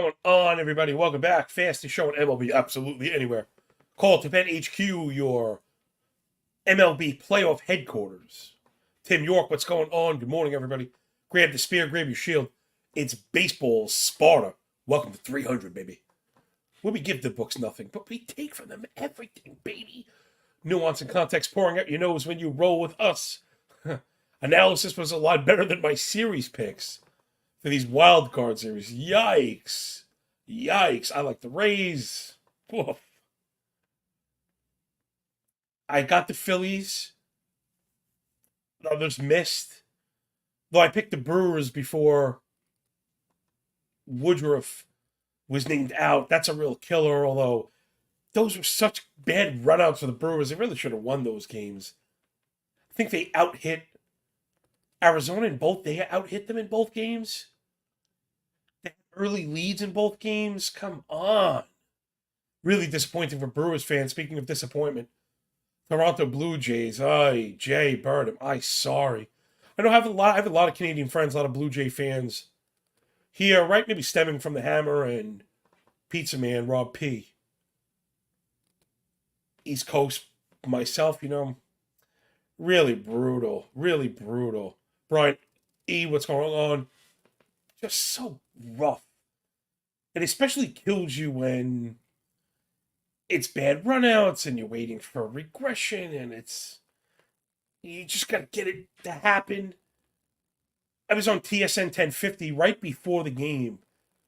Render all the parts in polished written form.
going on, everybody? Welcome back. Fastest show on MLB absolutely anywhere. Call to Penn HQ, your MLB playoff headquarters. Tim York, what's going on? Good morning, everybody. Grab the spear, grab your shield. It's baseball Sparta. Welcome to 300, baby. Where we give the books nothing, but we take from them everything, baby. Nuance and context pouring out your nose when you roll with us. Analysis was a lot better than my series picks for these wild card series. Yikes. I like the Rays. Woof. I got the Phillies. Others missed. Though I picked the Brewers before Woodruff was named out. That's a real killer, although those were such bad runouts for the Brewers. They really should have won those games. I think they out-hit Arizona in both. They out-hit them in both games. They had early leads in both games. Come on. Really disappointing for Brewers fans. Speaking of disappointment, Toronto Blue Jays. Ay, Jay Bird, am I sorry. I have a lot of Canadian friends, a lot of Blue Jay fans here, right? Maybe stemming from the Hammer and Pizza Man, Rob P. East Coast, myself, really brutal. Brian E., what's going on? Just so rough. It especially kills you when it's bad runouts and you're waiting for regression and you just got to get it to happen. I was on TSN 1050 right before the game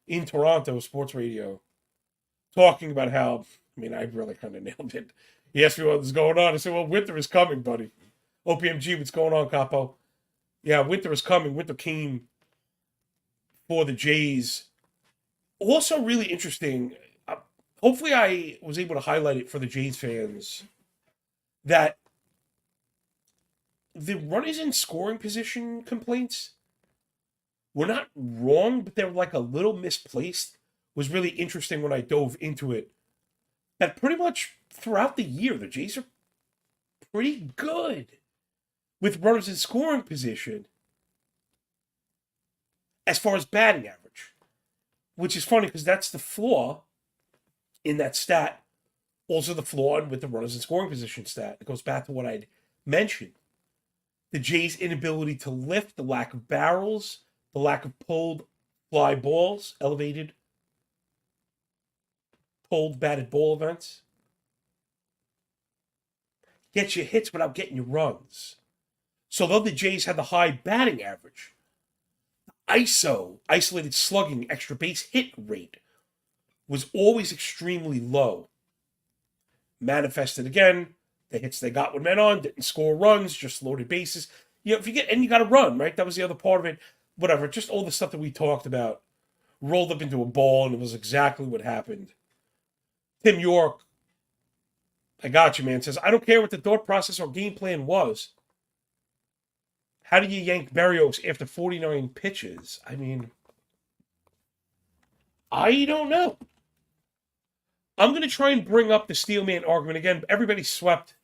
in Toronto Sports Radio talking about how, I really kind of nailed it. He asked me what was going on. I said, well, winter is coming, buddy. OPMG, what's going on, Capo? Yeah, winter is coming. Winter came for the Jays. Also really interesting. Hopefully I was able to highlight it for the Jays fans that the runners in scoring position complaints were not wrong, but they were like a little misplaced. Was really interesting when I dove into it. That pretty much throughout the year, the Jays are pretty good with runners in scoring position as far as batting average, which is funny because that's the flaw in that stat. Also the flaw with the runners in scoring position stat. It goes back to what I'd mentioned. The Jays' inability to lift, the lack of barrels, the lack of pulled fly balls, elevated pulled batted ball events. Gets you hits without getting you runs. So though the Jays had the high batting average, ISO, isolated slugging, extra base hit rate, was always extremely low. Manifested again, the hits they got with men on, didn't score runs, just loaded bases. If you get, and you got to run, right? That was the other part of it. Whatever, just all the stuff that we talked about rolled up into a ball, and it was exactly what happened. Tim York, I got you, man, says, I don't care what the thought process or game plan was. How do you yank Berrios after 49 pitches? I don't know. I'm going to try and bring up the Steelman argument again. Everybody swept.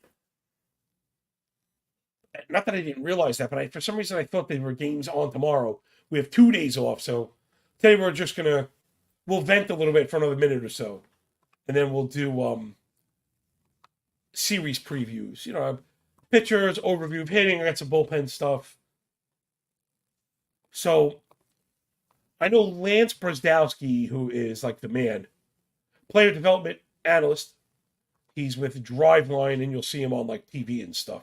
Not that I didn't realize that, but for some reason I thought there were games on tomorrow. We have 2 days off, so today we'll vent a little bit for another minute or so. And then we'll do series previews. Pitchers, overview of hitting. I got some bullpen stuff. So I know Lance Bresdowski, who is like the man, player development analyst. He's with Driveline, and you'll see him on like TV and stuff.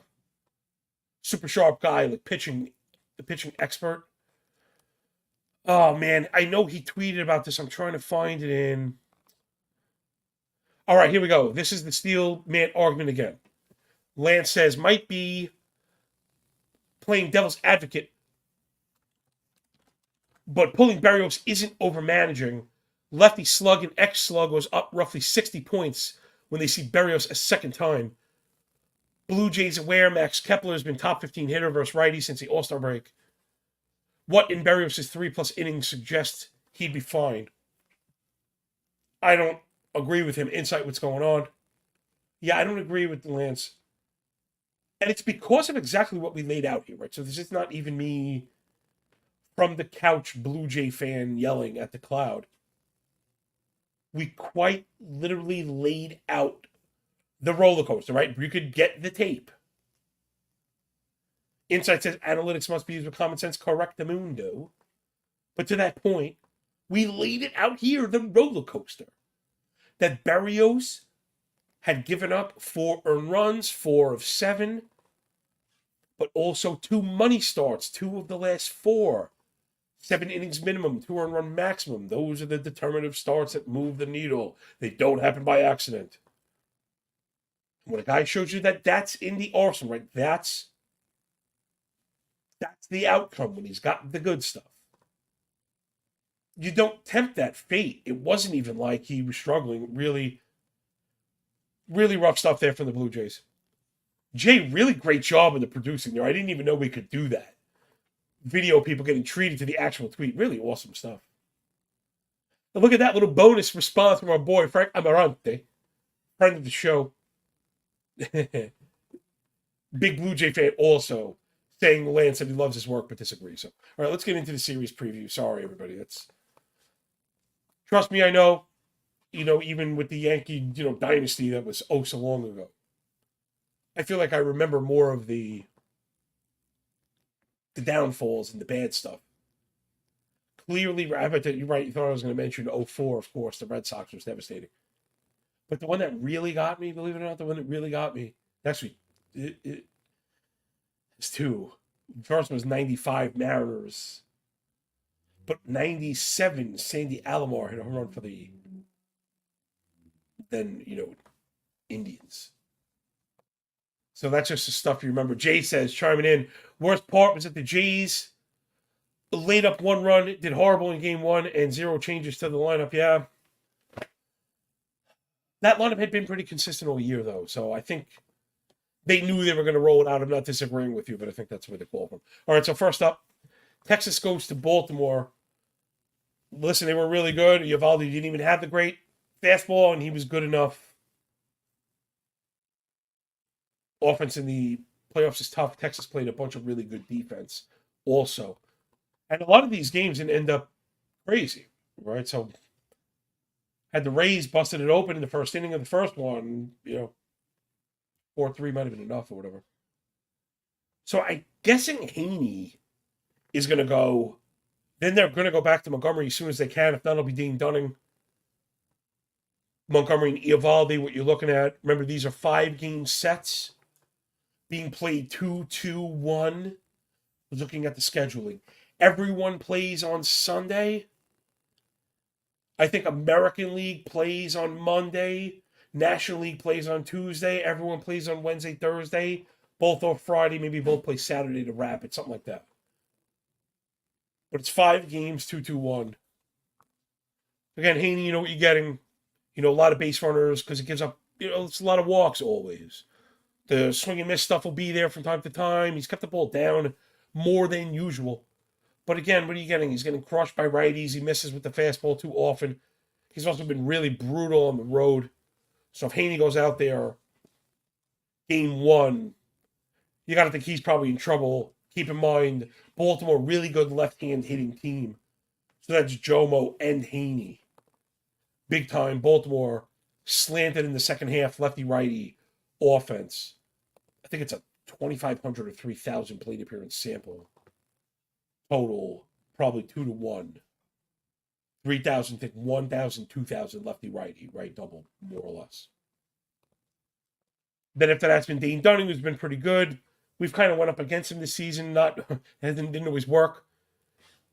Super sharp guy, like the pitching expert. Oh man, I know he tweeted about this. I'm trying to find it in. All right, here we go. This is the Steel Man argument again. Lance says, might be playing devil's advocate, but pulling Berrios isn't over-managing. Lefty slug and X slug was up roughly 60 points when they see Berrios a second time. Blue Jays aware Max Kepler has been top 15 hitter versus righty since the All-Star break. What in Berrios' 3+ innings suggests he'd be fine? I don't agree with him. Insight what's going on. Yeah, I don't agree with Lance. And it's because of exactly what we laid out here, right? So this is not even me from the couch Blue Jay fan yelling at the cloud. we quite literally laid out the roller coaster, right? You could get the tape. Insight says analytics must be used with common sense, correctamundo. But to that point, we laid it out here, the roller coaster. That Berrios had given up 4 earned runs, 4 of 7, but also 2 money starts, 2 of the last 4. 7 innings minimum, 2 earned run maximum. Those are the determinative starts that move the needle. They don't happen by accident. When a guy shows you that that's in the arsenal, right? That's the outcome when he's got the good stuff. You don't tempt that fate. It wasn't even like he was struggling. Really, really rough stuff there from the Blue Jays. Jay, really great job in the producing there. I didn't even know we could do that. Video people getting treated to the actual tweet. Really awesome stuff. And look at that little bonus response from our boy, Frank Amarante, friend of the show. Big Blue Jay fan also, saying Lance said he loves his work but disagrees. So, all right, let's get into the series preview. Sorry, everybody. Trust me, I know. Even with the Yankee, dynasty that was oh so long ago. I feel like I remember more of the downfalls and the bad stuff. Clearly, I bet that you're right. You thought I was going to mention 04, of course. The Red Sox was devastating. But the one that really got me, believe it or not, the one that really got me, actually, it's 2. First was 95 Mariners. But 97, Sandy Alomar hit a home run for the Indians. So that's just the stuff you remember. Jay says, chiming in, worst part was that the Jays laid up 1 run, did horrible in game 1, and 0 changes to the lineup. Yeah. That lineup had been pretty consistent all year, though. So I think they knew they were going to roll it out. I'm not disagreeing with you, but I think that's what they call them. All right, so first up, Texas goes to Baltimore. Listen, they were really good. Eovaldi didn't even have the great fastball, and he was good enough. Offense in the playoffs is tough. Texas played a bunch of really good defense also. And a lot of these games didn't end up crazy, right? So had the Rays busted it open in the first inning of the first one, 4-3 might have been enough or whatever. So I'm guessing Haney is going to go. Then they're going to go back to Montgomery as soon as they can. If not, it'll be Dean Dunning. Montgomery and Eovaldi, what you're looking at. Remember, these are 5-game sets being played 2-2-1. Looking at the scheduling. Everyone plays on Sunday. I think American League plays on Monday. National League plays on Tuesday. Everyone plays on Wednesday, Thursday. Both off Friday. Maybe both play Saturday to wrap it. Something like that. But it's 5 games, 2-2-1. Again, Haney, you know what you're getting. A lot of base runners because it gives up, it's a lot of walks always. The swing and miss stuff will be there from time to time. He's kept the ball down more than usual. But again, what are you getting? He's getting crushed by righties. He misses with the fastball too often. He's also been really brutal on the road. So if Haney goes out there, game 1, you got to think he's probably in trouble. Keep in mind, Baltimore, really good left-hand hitting team. So that's Jomo and Haney. Big time. Baltimore slanted in the second half, lefty-righty offense. I think it's a 2,500 or 3,000 plate appearance sample. Total, probably 2-1. 3,000, think 1,000, 2,000 lefty-righty, right? Double, more or less. Then after that's been Dean Dunning, who's been pretty good. We've kind of went up against him this season. Didn't always work.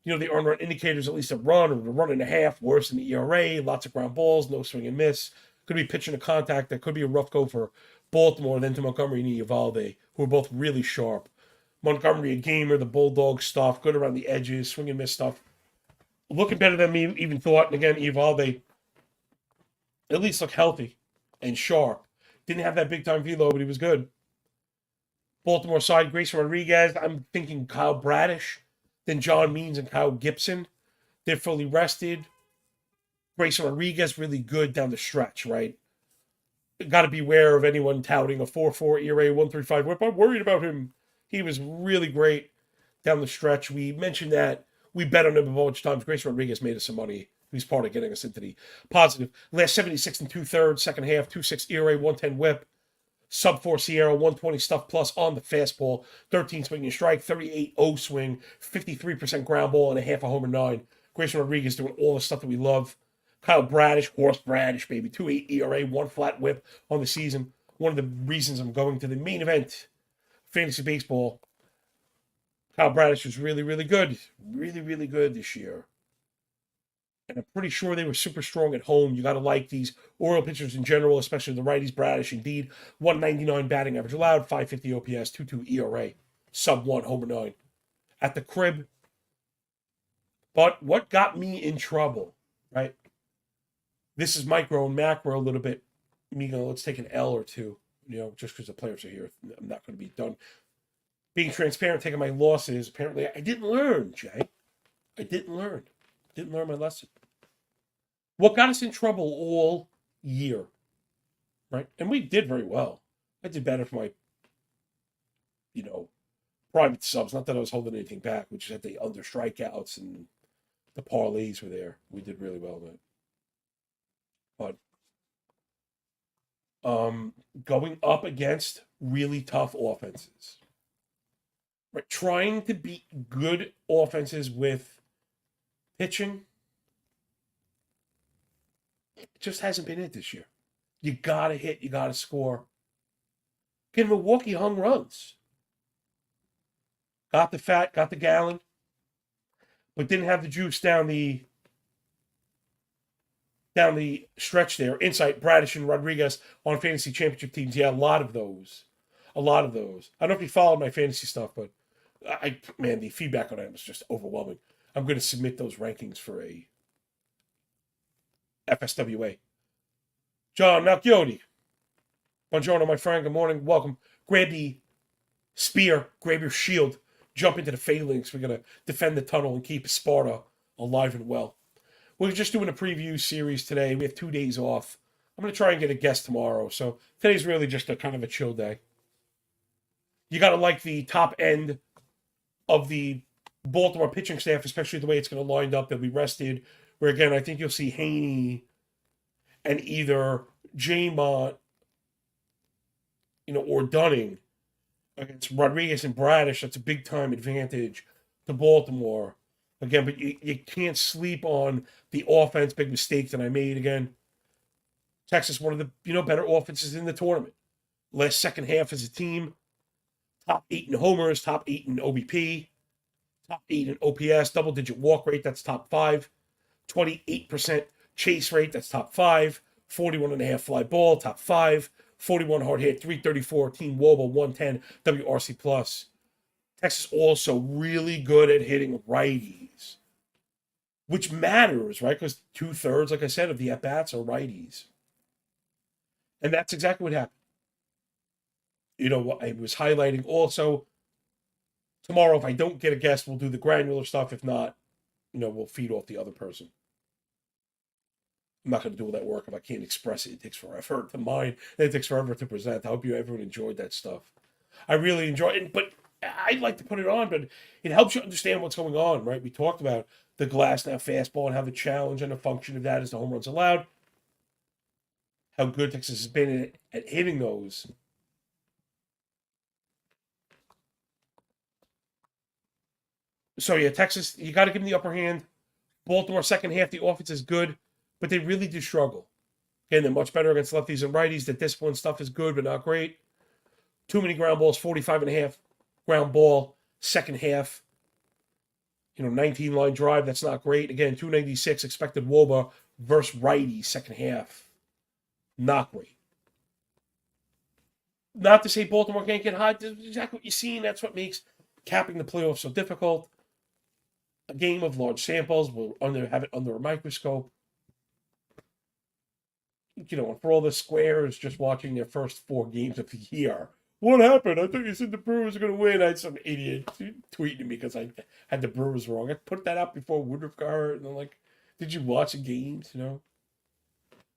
The earned run indicators, at least a run or a run and a half, worse than the ERA. Lots of ground balls, no swing and miss. Could be pitching to contact. That could be a rough go for Baltimore. Then to Montgomery and Eovaldi, who are both really sharp. Montgomery, a gamer, the Bulldog stuff, good around the edges, swing and miss stuff. Looking better than me even thought. And again, Eovaldi at least looked healthy and sharp. Didn't have that big-time velo, but he was good. Baltimore side, Grayson Rodriguez. I'm thinking Kyle Bradish. Then John Means and Kyle Gibson. They're fully rested. Grayson Rodriguez, really good down the stretch, right? Got to beware of anyone touting a 4.4 ERA, 1.35 whip. I'm worried about him. He was really great down the stretch. We mentioned that. We bet on him a bunch of times. Grayson Rodriguez made us some money He's part of getting us into the positive. Last 76 and 2/3, second half, 2.6 ERA, 110 whip, sub 4 Sierra, 120 stuff plus on the fastball, 13 swing and strike, 38 O swing, 53% ground ball, and a half a homer 9. Grayson Rodriguez doing all the stuff that we love. Kyle Bradish, horse Bradish, baby, 2.8 ERA, 1 flat whip on the season. One of the reasons I'm going to the main event, fantasy baseball. Kyle Bradish was really, really good. Really, really good this year. And I'm pretty sure they were super strong at home. You got to like these Oriole pitchers in general, especially the righties. Bradish, indeed. 199 batting average allowed, 550 OPS, 2.2 ERA, sub 1, homer 9. At the crib. But what got me in trouble, right? This is micro and macro a little bit. Let's take an L or two, just because the players are here. I'm not going to be done. Being transparent, taking my losses. Apparently, I didn't learn, Jay. I didn't learn. Didn't learn my lesson. What got us in trouble all year, right? And we did very well. I did better for my, private subs. Not that I was holding anything back. We just had the under strikeouts and the parlays were there. We did really well with it. But going up against really tough offenses, right? Trying to beat good offenses with pitching, it just hasn't been it this year. You got to hit, you got to score. Again, Milwaukee hung runs. Got the fat, got the gallon, but didn't have the juice down the stretch there. Insight, Bradish and Rodriguez on fantasy championship teams. Yeah, a lot of those. I don't know if you followed my fantasy stuff, but the feedback on that was just overwhelming. I'm going to submit those rankings for a FSWA. John Laghezza. Buongiorno, my friend. Good morning. Welcome. Grab the spear. Grab your shield. Jump into the phalanx. We're going to defend the tunnel and keep Sparta alive and well. We're just doing a preview series today. We have 2 days off. I'm going to try and get a guest tomorrow. So today's really just a kind of a chill day. You got to like the top end of the Baltimore pitching staff, especially the way it's going to line up. They'll be rested. Where, again, I think you'll see Haney and either Jamont, or Dunning against Rodriguez and Bradish. That's a big-time advantage to Baltimore. Again, but you can't sleep on the offense. Big mistake that I made again. Texas, one of the better offenses in the tournament. Last second half as a team. Top 8 in homers, top 8 in OBP, top 8 in OPS, double-digit walk rate, that's top 5. 28% chase rate, that's top 5. 41.5 fly ball, top 5. 41 hard hit, 334 team wOBA, 110 WRC plus. Texas also really good at hitting righties, which matters, right? Because 2/3, like I said, of the at-bats are righties. And that's exactly what happened. I was highlighting also tomorrow, if I don't get a guest, we'll do the granular stuff. If not, we'll feed off the other person. I'm not going to do all that work if I can't express it. It takes forever to mind. It takes forever to present. I hope everyone enjoyed that stuff. I really enjoy it, but I'd like to put it on, but it helps you understand what's going on, right? We talked about the glass now fastball and how the challenge and the function of that is the home runs allowed. How good Texas has been at hitting those. So, yeah, Texas, you got to give them the upper hand. Baltimore, second half, the offense is good, but they really do struggle. Again, they're much better against lefties and righties. The discipline stuff is good, but not great. Too many ground balls, 45.5 ground ball, second half. 19-line drive, that's not great. Again, 296 expected wOBA versus righties, second half. Not great. Not to say Baltimore can't get hot. That's exactly what you're seeing. That's what makes capping the playoffs so difficult. A game of large samples. We'll have it under a microscope. And for all the squares just watching their first 4 games of the year. What happened? I thought you said the Brewers were going to win. I had some idiot tweeting me because I had the Brewers wrong. I put that out before Woodruff got hurt. And I'm like, did you watch the games?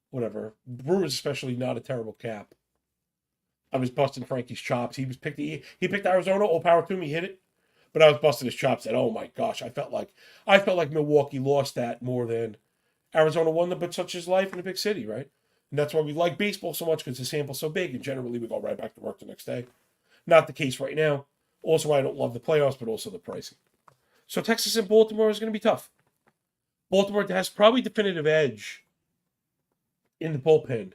Whatever. Brewers especially not a terrible cap. I was busting Frankie's chops. He picked Arizona. All power to him. He hit it. But I was busting his chops. And oh my gosh, I felt like Milwaukee lost that more than Arizona won them, but such is life in a big city, right? And that's why we like baseball so much, because the sample's so big, and generally we go right back to work the next day. Not the case right now. Also, why I don't love the playoffs, but also the pricing. So Texas and Baltimore is going to be tough. Baltimore has probably definitive edge in the bullpen.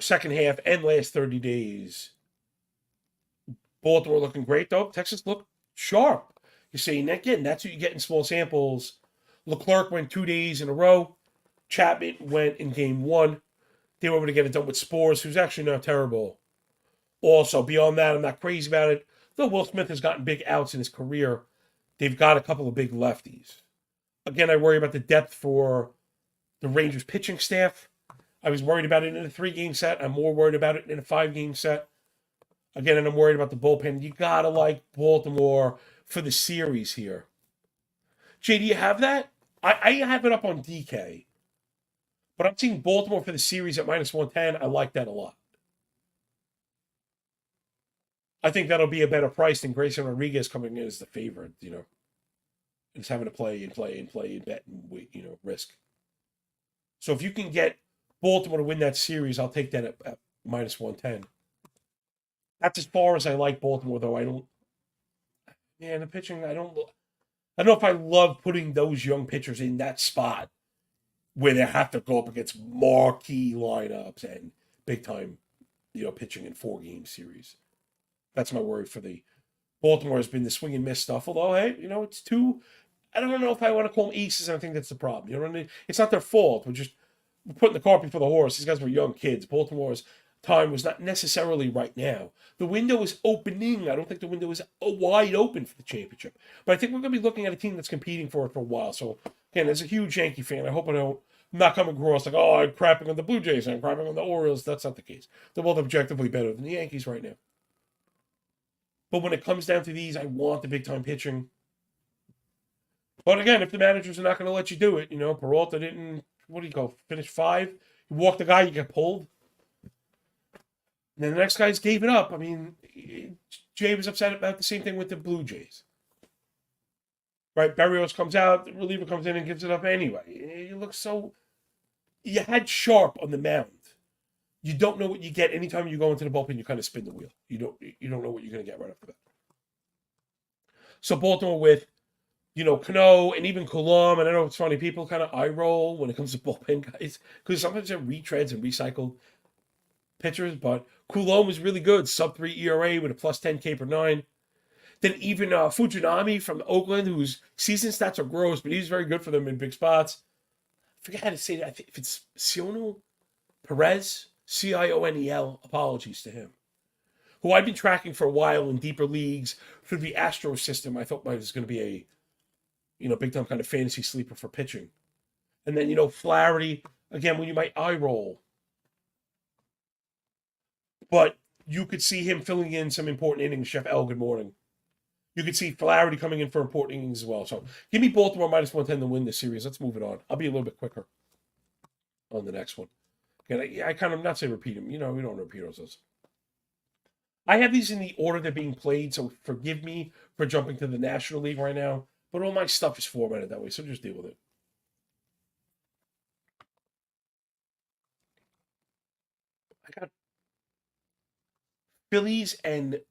Second half and last 30 days. Baltimore looking great, though. Texas looked sharp. You're saying, again, that's what you get in small samples. Leclerc went 2 days in a row. Chapman went in game one. They were able to get it done with Spores, who's actually not terrible. Also, beyond that, I'm not crazy about it. Though Will Smith has gotten big outs in his career, they've got a couple of big lefties. Again, I worry about the depth for the Rangers pitching staff. I was worried about it in a 3-game set. I'm more worried about it in a 5-game set. Again, and I'm worried about the bullpen. You got to like Baltimore for the series here. Jay, do you have that? I have it up on DK. But I'm seeing Baltimore for the series at minus 110. I like that a lot. I think that'll be a better price than Grayson Rodriguez coming in as the favorite, Just having to play and bet and risk. So if you can get Baltimore to win that series, I'll take that at minus 110. That's as far as I like Baltimore, though. The pitching, I don't know if I love putting those young pitchers in that spot where they have to go up against marquee lineups and big time, pitching in 4-game series. That's my worry for the Baltimore has been the swing and miss stuff. Although, hey, it's too. I don't know if I want to call them aces. I think that's the problem. You know what I mean? It's not their fault. We're putting the cart before the horse. These guys were young kids. Baltimore's time was not necessarily right now. The window is opening. I don't think the window is wide open for the championship. But I think we're going to be looking at a team that's competing for it for a while. So, again, as a huge Yankee fan, I hope I'm not coming across like, I'm crapping on the Blue Jays, I'm crapping on the Orioles. That's not the case. They're both objectively better than the Yankees right now. But when it comes down to these, I want the big-time pitching. But again, if the managers are not going to let you do it, Peralta didn't, finish 5? You walk the guy, you get pulled. And then the next guys gave it up. I mean, Jay was upset about the same thing with the Blue Jays. Right? Berrios comes out, the reliever comes in and gives it up anyway. You look so... You had Sharp on the mound. You don't know what you get. Anytime you go into the bullpen, you kind of spin the wheel. You don't know what you're going to get right off the bat. So Baltimore with, Cano and even Coulomb, and I know it's funny, people kind of eye roll when it comes to bullpen guys, because sometimes they're retreads and recycled pitchers, but Coulomb was really good, sub-3 ERA with a plus 10 K per 9. Then even Fujinami from Oakland, whose season stats are gross, but he's very good for them in big spots. I forget how to say that. I think if it's Cionel Perez, Cionel, apologies to him, who I've been tracking for a while in deeper leagues through the Astro system. I thought was going to be a, big time kind of fantasy sleeper for pitching. And then, Flaherty, again, when you might eye roll. But you could see him filling in some important innings. Chef L, good morning. You could see Flaherty coming in for important innings as well. So give me Baltimore minus 110 to win this series. Let's move it on. I'll be a little bit quicker on the next one. Again, I kind of not say repeat them. We don't repeat ourselves. I have these in the order they're being played, so forgive me for jumping to the National League right now. But all my stuff is formatted that way, so just deal with it. I got Phillies and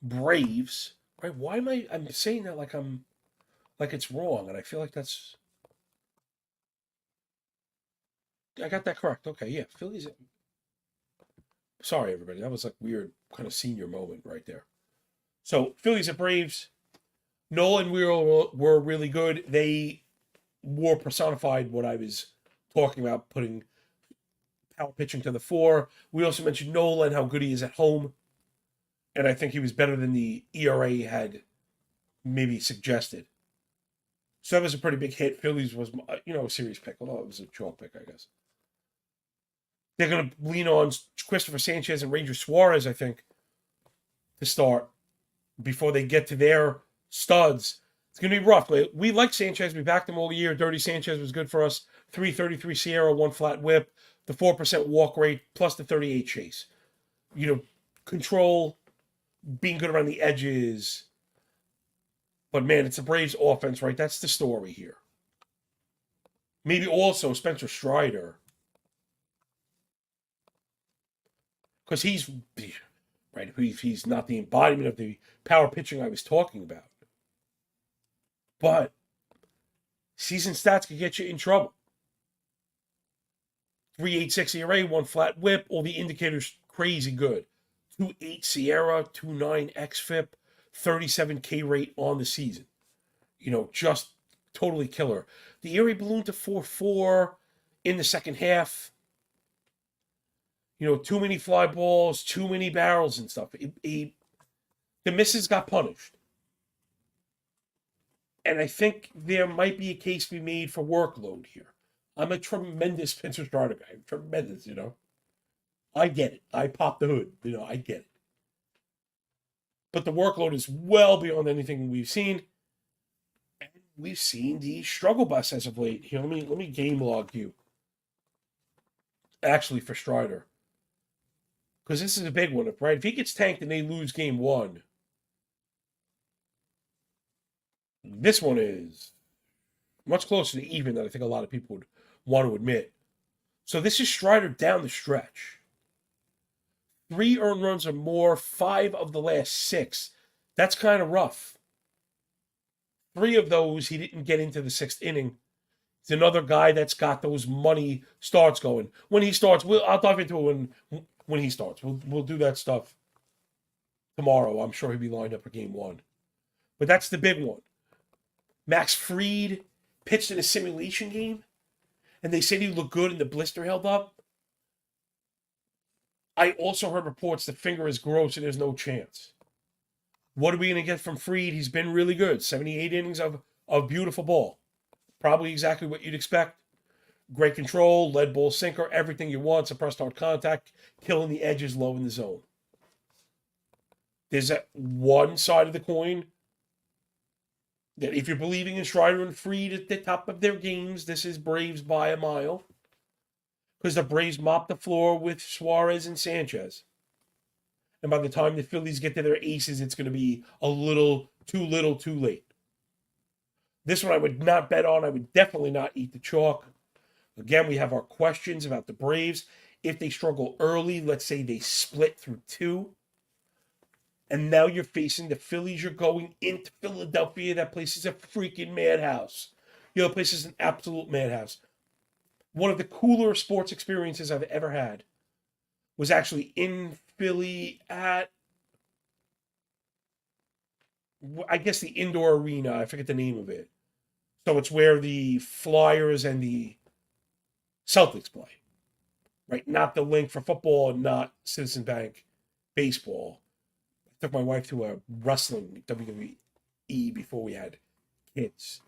Braves. Right? Why am I'm saying that like it's wrong, and I feel like that's. I got that correct. Okay, yeah, Phillies. Sorry, everybody. That was like weird kind of senior moment right there. So Phillies and Braves. Nolan and Wheeler were really good. They more personified what I was talking about, putting power pitching to the fore. We also mentioned Nolan, how good he is at home. And I think he was better than the ERA had maybe suggested. So that was a pretty big hit. Phillies was, a serious pick, although it was a chalk pick, I guess. They're going to lean on Christopher Sanchez and Ranger Suarez, I think, to start before they get to their studs. It's going to be rough. We like Sanchez. We backed him all year. Dirty Sanchez was good for us. 333 Sierra, 1 flat whip, the 4% walk rate, plus the 38 chase. Control, being good around the edges. But, man, it's a Braves offense, right? That's the story here. Maybe also Spencer Strider, because right. He's not the embodiment of the power pitching I was talking about. But season stats could get you in trouble. 3.86 ERA, one flat whip, all the indicators crazy good. 2.8 Sierra, 2.9 xFIP, 37 K rate on the season. Just totally killer. The ERA ballooned to 4.4 in the second half. Too many fly balls, too many barrels and stuff. The misses got punished. And I think there might be a case to be made for workload here. I'm a tremendous Spencer Strider guy. Tremendous, I get it. I pop the hood. I get it. But the workload is well beyond anything we've seen. And we've seen the struggle bus as of late. Here, let me game log you. Actually, for Strider. Because this is a big one, right? If he gets tanked and they lose game 1, this one is much closer to even than I think a lot of people would want to admit. So this is Strider down the stretch. 3 earned runs or more, 5 of the last 6. That's kind of rough. 3 of those, he didn't get into the 6th inning. He's another guy that's got those money starts going. When he starts, I'll dive into it when he starts. We'll do that stuff tomorrow. I'm sure he'll be lined up for game 1. But that's the big one. Max Fried pitched in a simulation game, and they said he looked good and the blister held up. I also heard reports the finger is gross and there's no chance. What are we going to get from Fried? He's been really good. 78 innings of beautiful ball. Probably exactly what you'd expect. Great control, lead ball sinker, everything you want. Suppressed hard contact, killing the edges low in the zone. There's that one side of the coin that if you're believing in Strider and Fried at the top of their games, this is Braves by a mile. Because the Braves mopped the floor with Suarez and Sanchez. And by the time the Phillies get to their aces, it's going to be a little, too late. This one I would not bet on. I would definitely not eat the chalk. Again, we have our questions about the Braves. If they struggle early, let's say they split through 2. And now you're facing the Phillies. You're going into Philadelphia. That place is a freaking madhouse. The place is an absolute madhouse. One of the cooler sports experiences I've ever had was actually in Philly at, I guess, the indoor arena. I forget the name of it. So it's where the Flyers and the Celtics play, right? Not the link for football and not Citizen Bank baseball. I took my wife to a wrestling WWE before we had kids,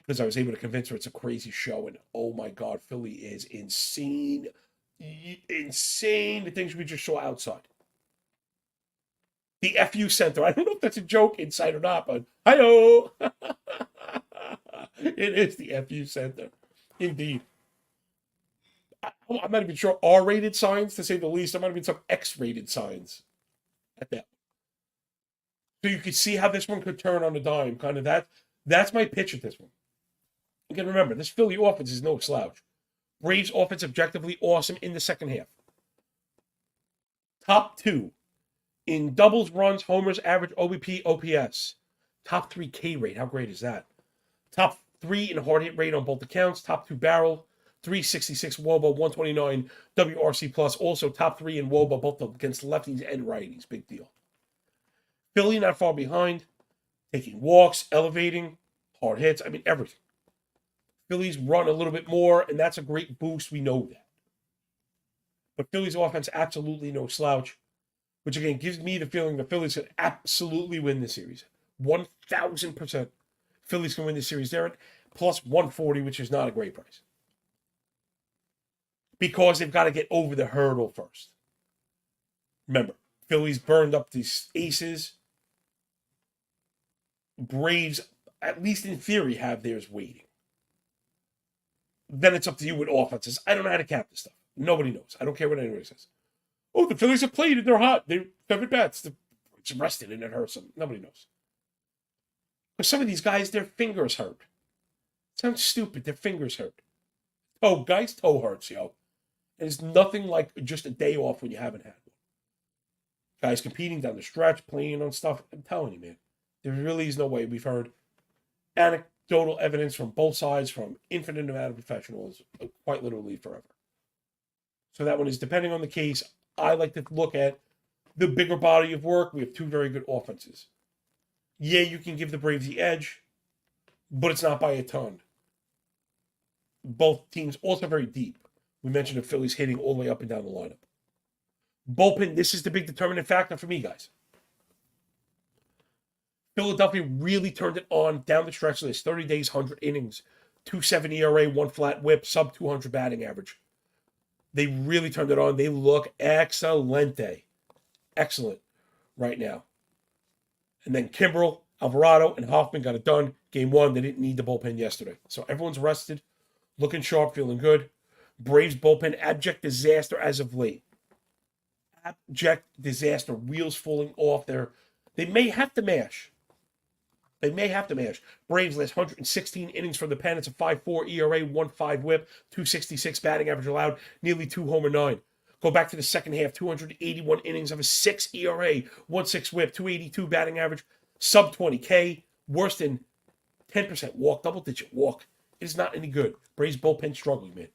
because I was able to convince her it's a crazy show. And oh my God, Philly is insane. Insane. The things we just saw outside. The FU Center. I don't know if that's a joke inside or not, but hi-oh. It is the FU Center. Indeed. I'm not even sure R-rated signs, to say the least. There might have been some X-rated signs at that. So you could see how this one could turn on a dime. Kind of that's my pitch at this one. Again, remember, this Philly offense is no slouch. Braves offense objectively awesome in the second half. Top 2 in doubles, runs, homers, average, OBP, OPS. Top 3 K rate. How great is that? Top 3 in hard hit rate on both accounts. Top 2 barrel. 366 WOBA, 129 WRC plus. Also top 3 in WOBA, both against lefties and righties. Big deal. Philly not far behind. Taking walks, elevating, hard hits. I mean, everything. Phillies run a little bit more, and that's a great boost. We know that. But Phillies offense, absolutely no slouch, which again gives me the feeling the Phillies can absolutely win this series. 1,000% Phillies can win this series. They're at plus 140, which is not a great price, because they've got to get over the hurdle first. Remember, Phillies burned up these aces. Braves, at least in theory, have theirs waiting. Then it's up to you with offenses. I don't know how to cap this stuff. Nobody knows. I don't care what anybody says. Oh, the Phillies have played and they're hot. They're 7 bats. It's rested and it hurts them. Nobody knows. But some of these guys, their fingers hurt. Sounds stupid. Their fingers hurt. Oh, guy's toe hurts, yo. And it's nothing like just a day off when you haven't had one. Guys competing down the stretch, playing on stuff. I'm telling you, man, there really is no way. We've heard anecdotal evidence from both sides, from infinite amount of professionals, quite literally forever. So that one is depending on the case. I like to look at the bigger body of work. We have two very good offenses. Yeah, you can give the Braves the edge, but it's not by a ton. Both teams also very deep. We mentioned the Phillies hitting all the way up and down the lineup. Bullpen, this is the big determinant factor for me, guys. Philadelphia really turned it on down the stretch of this 30 days, 100 innings, 2.7 ERA, 1 flat whip, sub 200 batting average. They really turned it on. They look excelente. Excellent right now. And then Kimbrel, Alvarado, and Hoffman got it done. Game 1, they didn't need the bullpen yesterday. So everyone's rested, looking sharp, feeling good. Braves bullpen, abject disaster as of late. Abject disaster, wheels falling off there. They may have to mash. Braves last 116 innings from the pen. It's a 5.4 ERA, 1.5 whip, 266 batting average allowed, nearly 2 homer 9. Go back to the second half, 281 innings of a 6 ERA, 1.6 whip, 282 batting average, sub 20K, worse than 10% walk, double-digit walk. It is not any good. Braves bullpen struggling, man.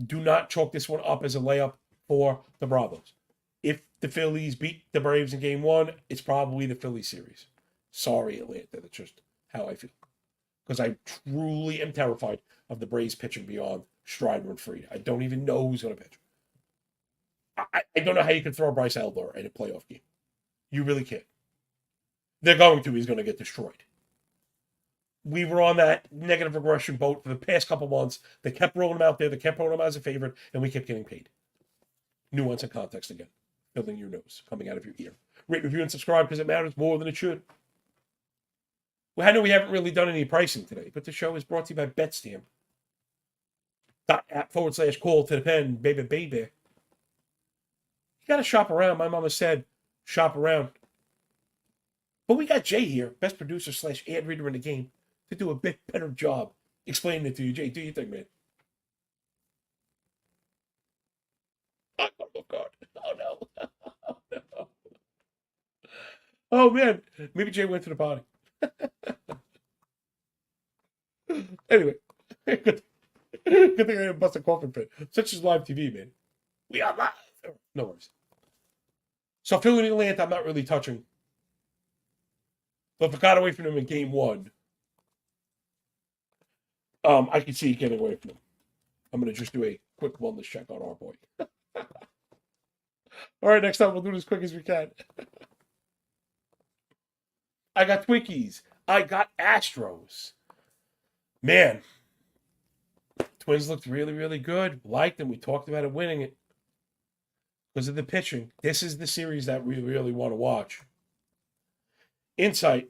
Do not chalk this one up as a layup for the Bravos. If the Phillies beat the Braves in Game 1, it's probably the Phillies series. Sorry, Atlanta. That's just how I feel. Because I truly am terrified of the Braves pitching beyond Strider and Fried. I don't even know who's going to pitch. I don't know how you can throw Bryce Elder in a playoff game. You really can't. They're going to. He's going to get destroyed. We were on that negative regression boat for the past couple months. They kept rolling him out there. They kept rolling him as a favorite, and we kept getting paid. Nuance and context again. Building your nose, coming out of your ear. Rate, review, and subscribe because it matters more than it should. Well, I know we haven't really done any pricing today, but the show is brought to you by BetStamp. .app/call to the pen, baby, baby. You got to shop around. My mama said, shop around. But we got Jay here, best producer / ad reader in the game, to do a bit better job explaining it to you. Jay, do you think, man? Oh, God. Oh, no. Oh, no. Oh, man. Maybe Jay went to the party. Anyway. Good thing I didn't bust a coffin pit. Such as live TV, man. We are live. No worries. So Philly and Atlanta, I'm not really touching. But if I got away from them in Game 1, I can see getting away from them. I'm going to just do a quick wellness check on our boy. All right, next time we'll do it as quick as we can. I got Twinkies. I got Astros. Man, Twins looked really, really good. Liked them. We talked about it winning it because of the pitching. This is the series that we really want to watch. Insight.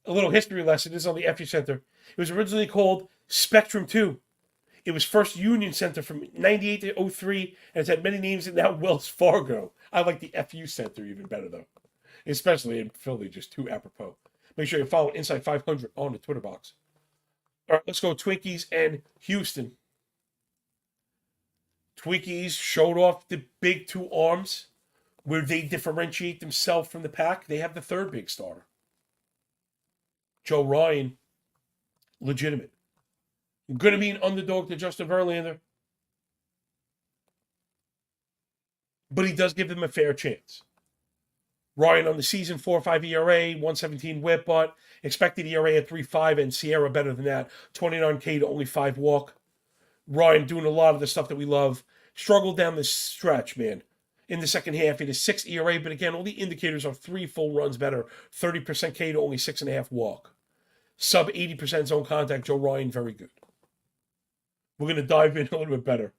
A little history lesson. This is on the FU Center. It was originally called Spectrum 2. It was first Union Center from 98 to 03, and it's had many names, and now Wells Fargo. I like the FU Center even better, though. Especially in Philly, just too apropos. Make sure you follow Inside 500 on the Twitter box. All right, let's go Twinkies and Houston. Twinkies showed off the big two arms where they differentiate themselves from the pack. They have the third big starter. Joe Ryan, legitimate. Going to be an underdog to Justin Verlander. But he does give them a fair chance. Ryan on the season, 4.5 ERA, 117 whip, but expected ERA at 3.5, and Sierra better than that. 29K to only 5 walk. Ryan doing a lot of the stuff that we love. Struggled down the stretch, man. In the second half, it is 6 ERA, but again, all the indicators are 3 full runs better. 30% K to only 6.5 walk. Sub 80% zone contact, Joe Ryan, very good. We're going to dive in a little bit better.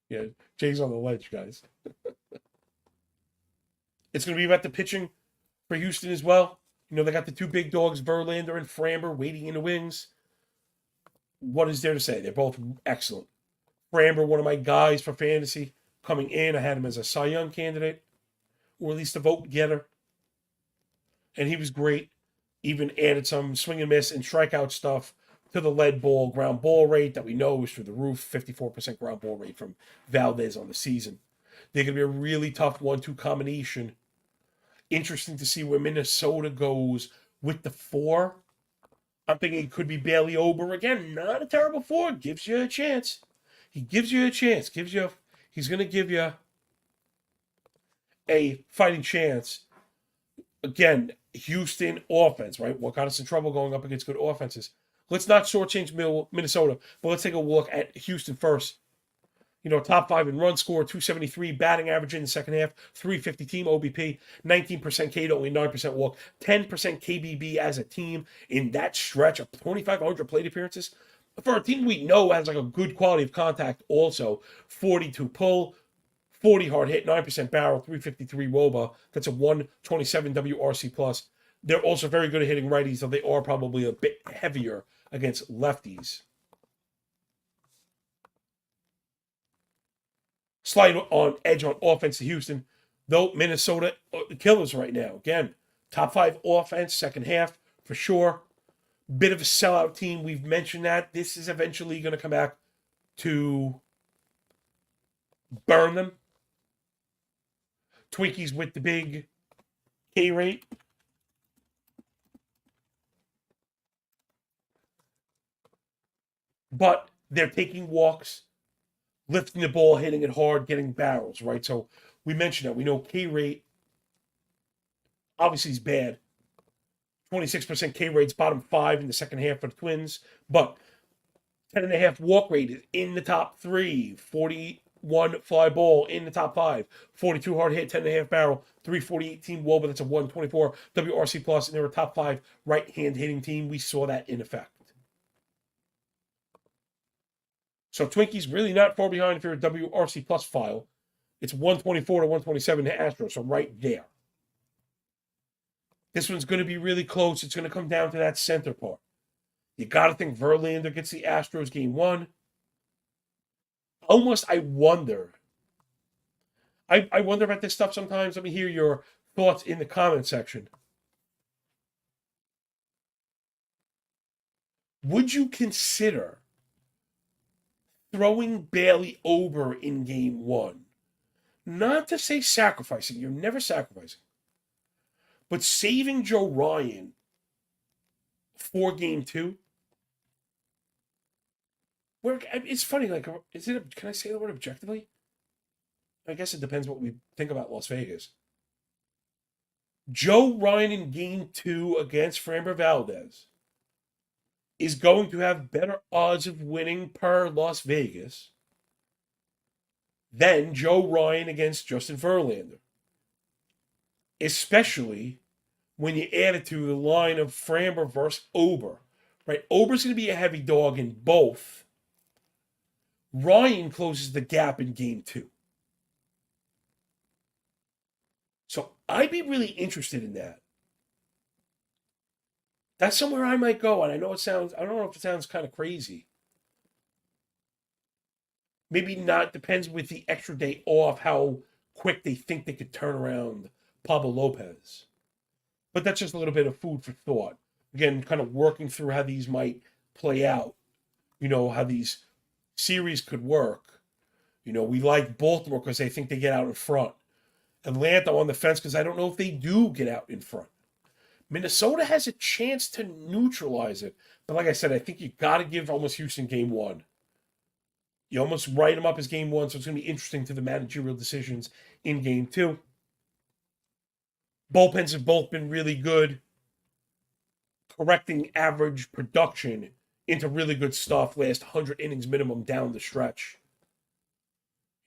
Yeah, Jay's on the ledge, guys. It's going to be about the pitching for Houston as well. You know, they got the two big dogs, Verlander and Framber, waiting in the wings. What is there to say? They're both excellent. Framber, one of my guys for fantasy, coming in. I had him as a Cy Young candidate, or at least a vote getter. And he was great. even added some swing and miss and strikeout stuff to the lead ball ground ball rate that we know is through the roof. 54% ground ball rate from Valdez on the season. They're going to be a really tough 1-2 combination. Interesting to see where Minnesota goes with the 4. I'm thinking it could be Bailey Ober again. Not a terrible 4. Gives you a chance. He gives you a chance. He's going to give you a fighting chance. Again, Houston offense, right? What got us in trouble going up against good offenses? Let's not shortchange Minnesota, but let's take a look at Houston first. Top 5 in run score, 273, batting average in the second half, 350 team OBP, 19% K to only 9% walk, 10% KBB as a team in that stretch of 2,500 plate appearances. For a team we know has like a good quality of contact also, 42 pull, 40 hard hit, 9% barrel, 353 WOBA. That's a 127 WRC plus. They're also very good at hitting righties, though they are probably a bit heavier against lefties. Slight on edge on offense to Houston, though Minnesota killers right now. Again, top 5 offense, second half for sure. Bit of a sellout team. We've mentioned that. This is eventually going to come back to burn them. Twinkies with the big K rate. But they're taking walks, lifting the ball, hitting it hard, getting barrels, right? So we mentioned that. We know K rate obviously is bad. 26% K rate's bottom 5 in the second half for the Twins, but 10.5 walk rate is in the top 3. 41 fly ball in the top 5. 42 hard hit, 10.5 barrel, 348 team WOBA. That's a 124 WRC plus, and they're a top 5 right-hand hitting team. We saw that in effect. So Twinkies really not far behind if you're a WRC plus file. It's 124 to 127 to Astros, so right there. This one's going to be really close. It's going to come down to that center part. You got to think Verlander gets the Astros game 1. Almost, I wonder. I wonder about this stuff sometimes. Let me hear your thoughts in the comment section. Would you consider throwing Bailey Ober in game 1? Not to say sacrificing. You're never sacrificing. But saving Joe Ryan for game 2. Where it's funny, like, can I say the word objectively? I guess it depends what we think about Las Vegas. Joe Ryan in game 2 against Framber Valdez is going to have better odds of winning per Las Vegas than Joe Ryan against Justin Verlander. Especially when you add it to the line of Framber versus Ober. Right? Ober's going to be a heavy dog in both. Ryan closes the gap in game 2. So I'd be really interested in that. That's somewhere I might go, and I don't know if it sounds kind of crazy. Maybe not, depends with the extra day off how quick they think they could turn around Pablo Lopez. But that's just a little bit of food for thought. Again, kind of working through how these might play out. How these series could work. We like Baltimore because they think they get out in front. Atlanta on the fence because I don't know if they do get out in front. Minnesota has a chance to neutralize it. But like I said, I think you got to give almost Houston game 1. You almost write them up as game 1, so it's going to be interesting to the managerial decisions in game 2. Bullpens have both been really good, correcting average production into really good stuff. Last 100 innings minimum down the stretch.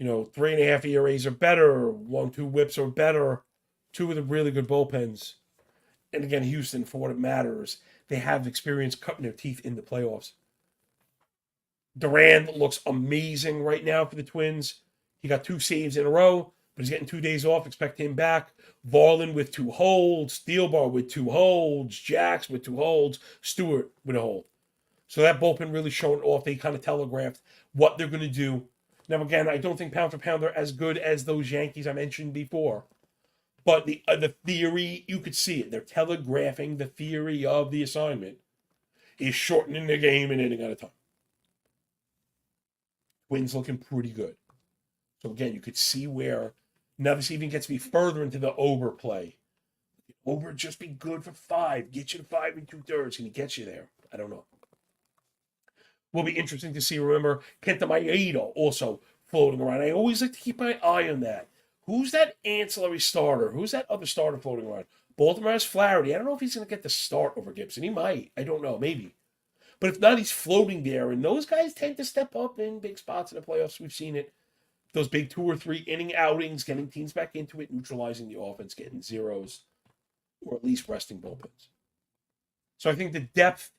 3.5 ERAs are better. 1-2 whips are better. 2 of the really good bullpens. And again, Houston, for what it matters, they have experience cutting their teeth in the playoffs. Duran looks amazing right now for the Twins. He got 2 saves in a row, but he's getting 2 days off. Expect him back. Varland with 2 holds. Steelbar with 2 holds. Jax with 2 holds. Stewart with a hold. So that bullpen really showing off. They kind of telegraphed what they're going to do. Now, again, I don't think pound for pound they're as good as those Yankees I mentioned before. But the theory, you could see it. They're telegraphing the theory of the assignment is shortening the game an inning at a time. Twins looking pretty good. So again, you could see where now this even gets me further into the over play. Over just be good for 5. Get you to 5 2/3. Can he get you there? I don't know. Will be interesting to see. Remember, Kenta Maeda also floating around. I always like to keep my eye on that. Who's that ancillary starter? Who's that other starter floating around? Baltimore has Flaherty. I don't know if he's going to get the start over Gibson. He might. I don't know. Maybe. But if not, he's floating there. And those guys tend to step up in big spots in the playoffs. We've seen it. Those big 2 or 3 inning outings, getting teams back into it, neutralizing the offense, getting zeros, or at least resting bullpens. So I think the depth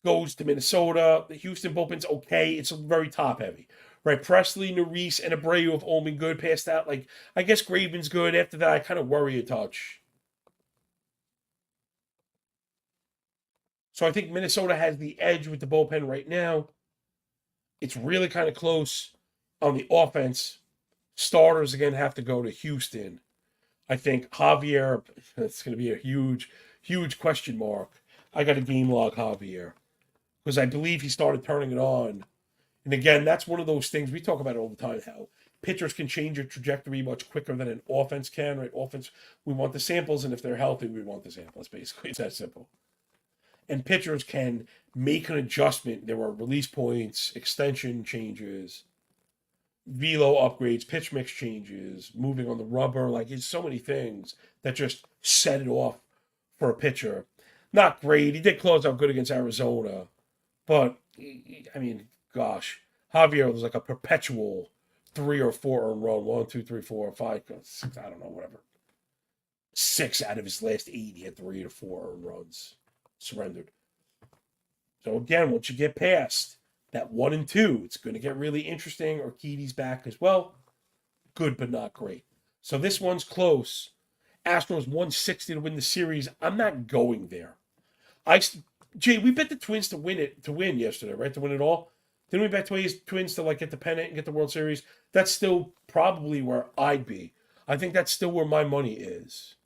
goes to Minnesota. The Houston bullpen's okay. It's very top heavy. Right? Presley, Neris, and Abreu have all been good past that. Like, I guess Graven's good. After that, I kind of worry a touch. So I think Minnesota has the edge with the bullpen right now. It's really kind of close on the offense. Starters, again, have to go to Houston. I think Javier, that's going to be a huge, huge question mark. I got a game log Javier because I believe he started turning it on. And again, that's one of those things we talk about it all the time, how pitchers can change your trajectory much quicker than an offense can, right? Offense, we want the samples, and if they're healthy, we want the samples, basically. It's that simple. And pitchers can make an adjustment. There are release points, extension changes, velo upgrades, pitch mix changes, moving on the rubber. Like, it's so many things that just set it off for a pitcher. Not great. He did close out good against Arizona. But, I mean, gosh, Javier was like a perpetual 3 or 4 earned run. 1, 2, 3, 4, 5, 6, I don't know, whatever. 6 out of his last 8, he had 3 to 4 earned runs. Surrendered. So again, once you get past that 1 and 2, it's going to get really interesting. Urquidy's back as well. Good, but not great. So this one's close. Astros 160 to win the series. I'm not going there. Jay, we bet the Twins to win yesterday, right? To win it all. Didn't we bet Twins to like get the pennant and get the World Series? That's still probably where I'd be. I think that's still where my money is.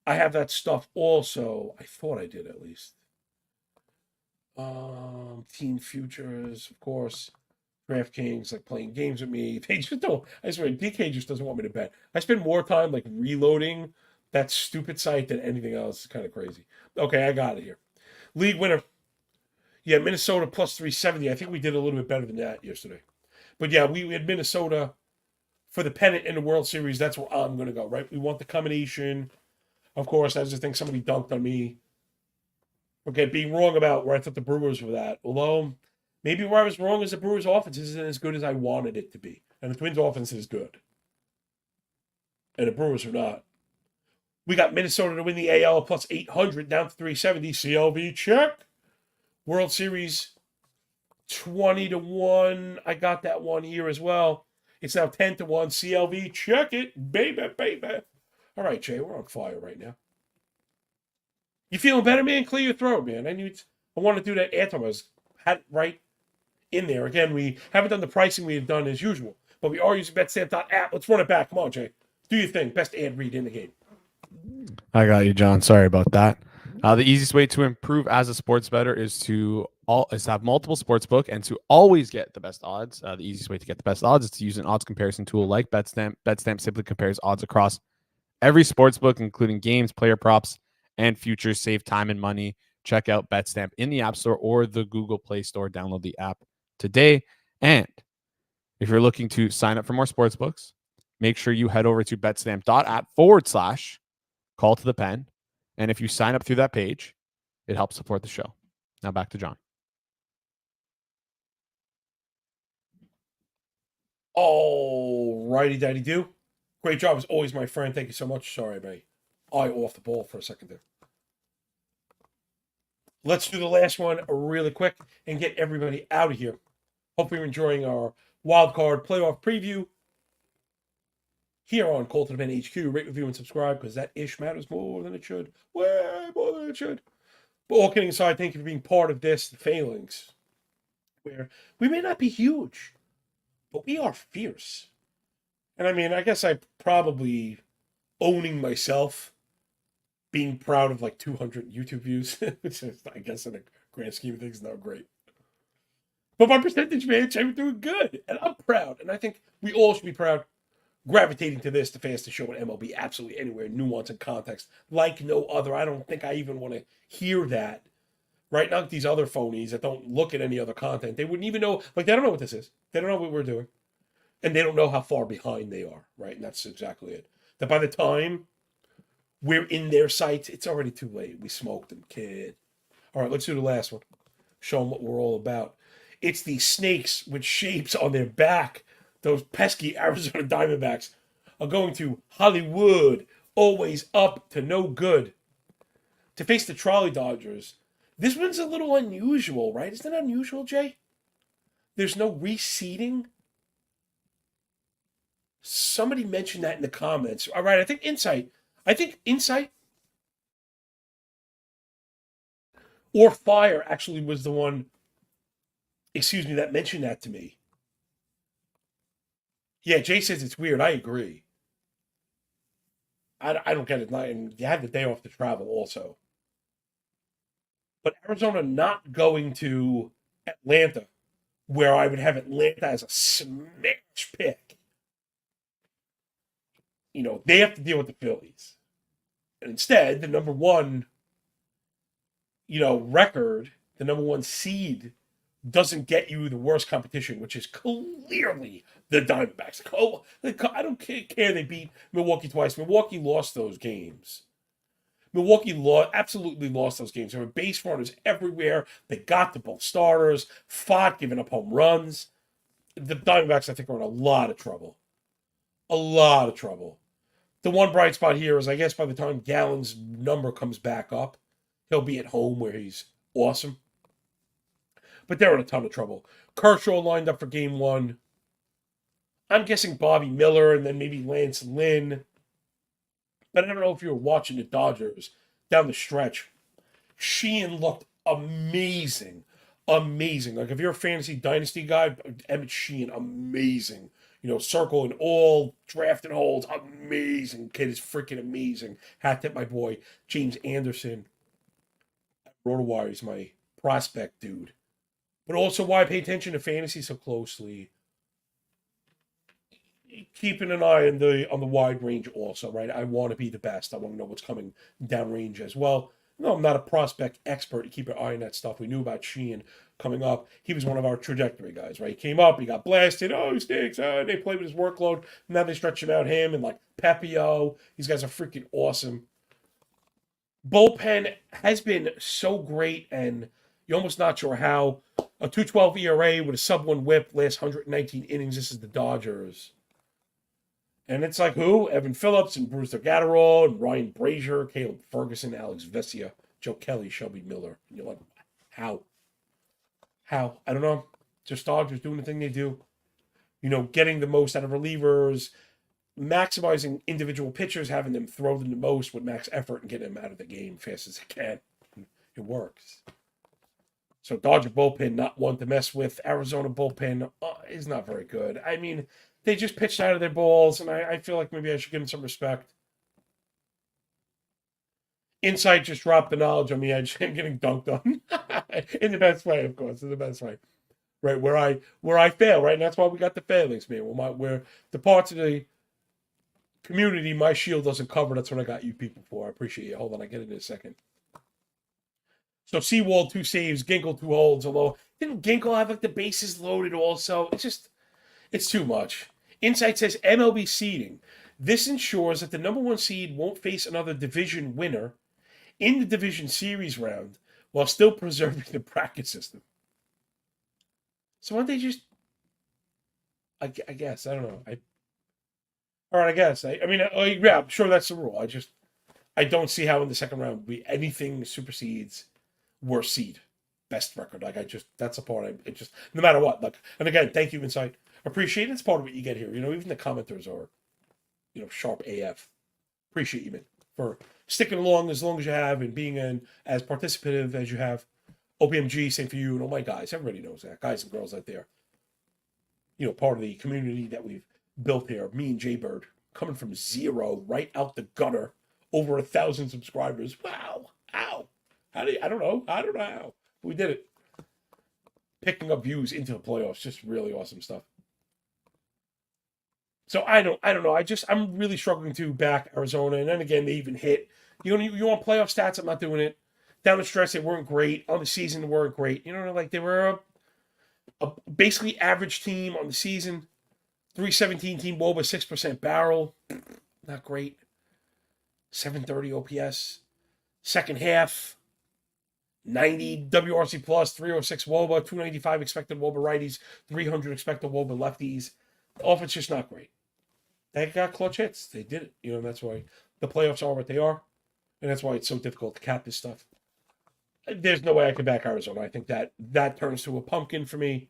I have that stuff also. I thought I did at least. Team futures, of course. DraftKings, like playing games with me. They just don't. I swear, DK just doesn't want me to bet. I spend more time like reloading that stupid site than anything else. It's kind of crazy. Okay, I got it here. League winner. Yeah, Minnesota plus 370. I think we did a little bit better than that yesterday. But yeah, we had Minnesota for the pennant in the World Series. That's where I'm going to go, right? We want the combination. Of course, I just think somebody dunked on me. Okay, being wrong about where I thought the Brewers were that. Although, maybe where I was wrong is the Brewers' offense isn't as good as I wanted it to be. And the Twins' offense is good. And the Brewers are not. We got Minnesota to win the AL plus 800 down to 370. CLV check. World Series 20 to 1. I got that one here as well. It's now 10 to 1. CLV check it. Baby, baby. All right, Jay, we're on fire right now. You feeling better, man? Clear your throat, man. I want to do that anthem. I was had it right in there. Again, we haven't done the pricing we have done as usual, but we are using betstamp.app. Let's run it back. Come on, Jay. Do your thing. Best ad read in the game. I got you, John. Sorry about that. The easiest way to improve as a sports bettor is to have multiple sports book and to always get the best odds. The easiest way to get the best odds is to use an odds comparison tool like Betstamp. Betstamp simply compares odds across every sports book, including games, player props, and futures. Save time and money. Check out Betstamp in the App Store or the Google Play Store. Download the app today. And if you're looking to sign up for more sports books, make sure you head over to betstamp.app/call to the pen. And if you sign up through that page, it helps support the show. Now back to John. All righty, daddy do. Great job as always, my friend. Thank you so much. Sorry, my eye off the ball for a second there. Let's do the last one really quick and get everybody out of here. Hope you're enjoying our wild card playoff preview here on Call to the Pen HQ. Rate, review, and subscribe because that ish matters more than it should. Way more than it should. But all kidding aside, thank you for being part of this, the failings, where we may not be huge, but we are fierce. And I mean, I guess I probably owning myself, being proud of like 200 YouTube views, which is, I guess, in a grand scheme of things, not great. But my percentage match, I'm doing good, and I'm proud, and I think we all should be proud. Gravitating to this, the fastest show in MLB, absolutely anywhere, nuance and context like no other. I don't think I even want to hear that. Right now, these other phonies that don't look at any other content, they wouldn't even know. Like, they don't know what this is. They don't know what we're doing, and they don't know how far behind they are. Right, and that's exactly it. That by the time we're in their sights, it's already too late. We smoked them, kid. All right, let's do the last one. Show them what we're all about. It's these snakes with shapes on their back. Those pesky Arizona Diamondbacks are going to Hollywood, always up to no good, to face the Trolley Dodgers. This one's a little unusual, right? Isn't that unusual, Jay? There's no reseeding. Somebody mentioned that in the comments. All right, I think Insight or Fire actually was the one, that mentioned that to me. Yeah, Jay says it's weird. I agree. I don't get it. And you had the day off to travel also. But Arizona not going to Atlanta, where I would have Atlanta as a smash pick. They have to deal with the Phillies. And instead, the number one, record, the number one seed doesn't get you the worst competition, which is clearly the Diamondbacks. I don't care they beat Milwaukee twice. Milwaukee lost those games. Milwaukee absolutely lost those games. There were base runners everywhere. They got to both starters, fought, giving up home runs. The Diamondbacks, I think, are in a lot of trouble. A lot of trouble. The one bright spot here is, I guess, by the time Gallen's number comes back up, he'll be at home where he's awesome. But they're in a ton of trouble. Kershaw lined up for game one. I'm guessing Bobby Miller and then maybe Lance Lynn. But I don't know if you were watching the Dodgers down the stretch. Sheehan looked amazing. Amazing. Like, if you're a fantasy dynasty guy, Emmett Sheehan, amazing. Circle in all drafted holds. Amazing. Kid is freaking amazing. Hat tip my boy, James Anderson. RotoWire, he's my prospect dude. But also why I pay attention to fantasy so closely. Keeping an eye on the wide range also, right? I want to be the best. I want to know what's coming downrange as well. No, I'm not a prospect expert to keep an eye on that stuff. We knew about Sheehan coming up. He was one of our trajectory guys, right? He came up, he got blasted. Oh, he stinks. Oh, they played with his workload. Now they stretch him out, him and like Pepio. These guys are freaking awesome. Bullpen has been so great, and you're almost not sure how. A 2.12 ERA with a sub-1 whip, last 119 innings. This is the Dodgers. And it's like who? Evan Phillips and Brewster Gatterall and Ryan Brazier, Caleb Ferguson, Alex Vesia, Joe Kelly, Shelby Miller. And you're like, how? How? I don't know. Just Dodgers doing the thing they do. Getting the most out of relievers, maximizing individual pitchers, having them throw them the most with max effort and get them out of the game fast as they can. It works. So Dodger bullpen, not one to mess with. Arizona bullpen is not very good. I mean, they just pitched out of their balls, and I feel like maybe I should give them some respect. Insight just dropped the knowledge on me. I'm getting dunked on. In the best way, of course. In the best way. Right, where I fail, right? And that's why we got the failings, man. Where the parts of the community my shield doesn't cover, that's what I got you people for. I appreciate you. Hold on, I get it in a second. So Seawald 2 saves, Ginkle 2 holds, although didn't Ginkle have like the bases loaded also? It's too much. Insight says MLB seeding. This ensures that the number one seed won't face another division winner in the division series round while still preserving the bracket system. So why don't they just... I guess. I don't know. All right, I guess. I mean, yeah, I'm sure that's the rule. I don't see how in the second round anything supersedes worst seed, best record. That's a part no matter what. Like, and again, thank you, Insight. Appreciate it. It's part of what you get here. Even the commenters are, sharp AF. Appreciate you, man, for sticking along as long as you have and being as participative as you have. OPMG, same for you and all my guys. Everybody knows that. Guys and girls out there. Part of the community that we've built here. Me and Jay Bird. coming from 0 right out the gutter, over 1,000 subscribers. Wow. How? I don't know how. We did it. Picking up views into the playoffs. Just really awesome stuff. So I don't know. I'm really struggling to back Arizona. And then again, they even hit. You want playoff stats? I'm not doing it. Down the stretch, they weren't great. On the season, they weren't great. Like they were a basically average team on the season. 317 team WOBA, 6% barrel. Not great. 730 OPS. Second half, 90 WRC plus, 306 WOBA, 295 expected WOBA righties, 300 expected WOBA lefties. The offense just not great. They got clutch hits. They did it. That's why the playoffs are what they are. And that's why it's so difficult to cap this stuff. There's no way I can back Arizona. I think that turns to a pumpkin for me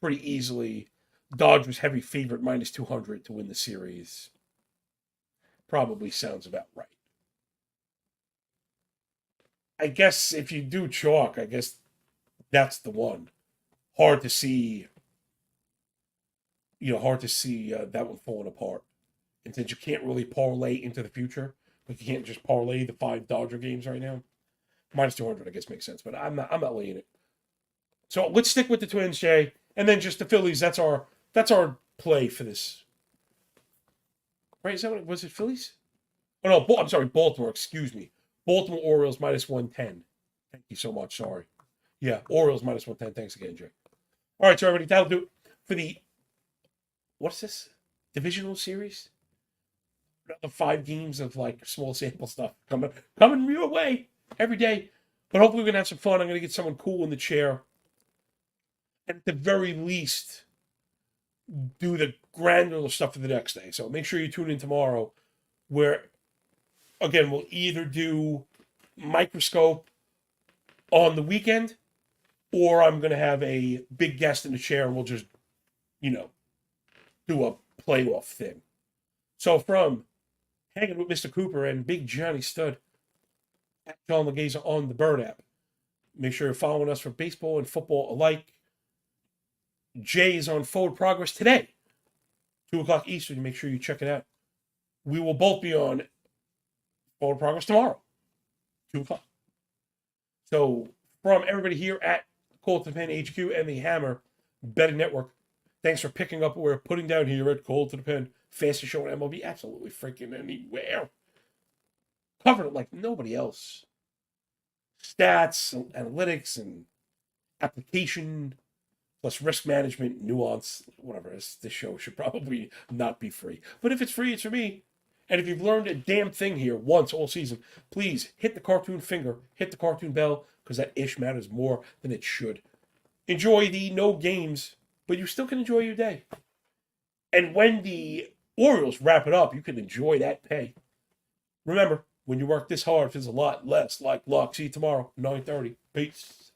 pretty easily. Dodgers heavy favorite minus 200 to win the series. Probably sounds about right. I guess if you do chalk, I guess that's the one. Hard to see that one falling apart. And since you can't really parlay into the future, like you can't just parlay the 5 Dodger games right now. Minus 200, I guess, makes sense, but I'm not laying it. So let's stick with the Twins, Jay, and then just the Phillies. That's our play for this. Right? Is that what was it? Phillies? Oh no, I'm sorry, Baltimore. Excuse me. Baltimore Orioles minus 110. Thank you so much. Sorry. Yeah, Orioles minus 110. Thanks again, Jay. All right, so everybody, that'll do it for the what's this? Divisional series? Another 5 games of like small sample stuff coming your way every day. But hopefully we're gonna have some fun. I'm gonna get someone cool in the chair. And at the very least, do the granular stuff for the next day. So make sure you tune in tomorrow where again we'll either do microscope on the weekend or I'm gonna have a big guest in the chair and we'll just, do a playoff thing. So from hanging with Mr. Cooper and Big Johnny Stud at John Laghezza on the Bird app. Make sure you're following us for baseball and football alike. Jay is on Forward Progress today, 2 o'clock Eastern. Make sure you check it out. We will both be on Forward Progress tomorrow, 2 o'clock. So from everybody here at Cold to the Pen HQ and the Hammer Betting Network, thanks for picking up what we're putting down here at Cold to the Pen. Fastest show in MLB, absolutely freaking anywhere. Covered it like nobody else. Stats, and analytics, and application, plus risk management, nuance, whatever. This show should probably not be free. But if it's free, it's for me. And if you've learned a damn thing here once all season, please hit the cartoon finger, hit the cartoon bell, because that ish matters more than it should. Enjoy the no games, but you still can enjoy your day. And when the Orioles wrap it up, you can enjoy that pay. Remember, when you work this hard, it feels a lot less like luck. See you tomorrow, 9:30. Peace.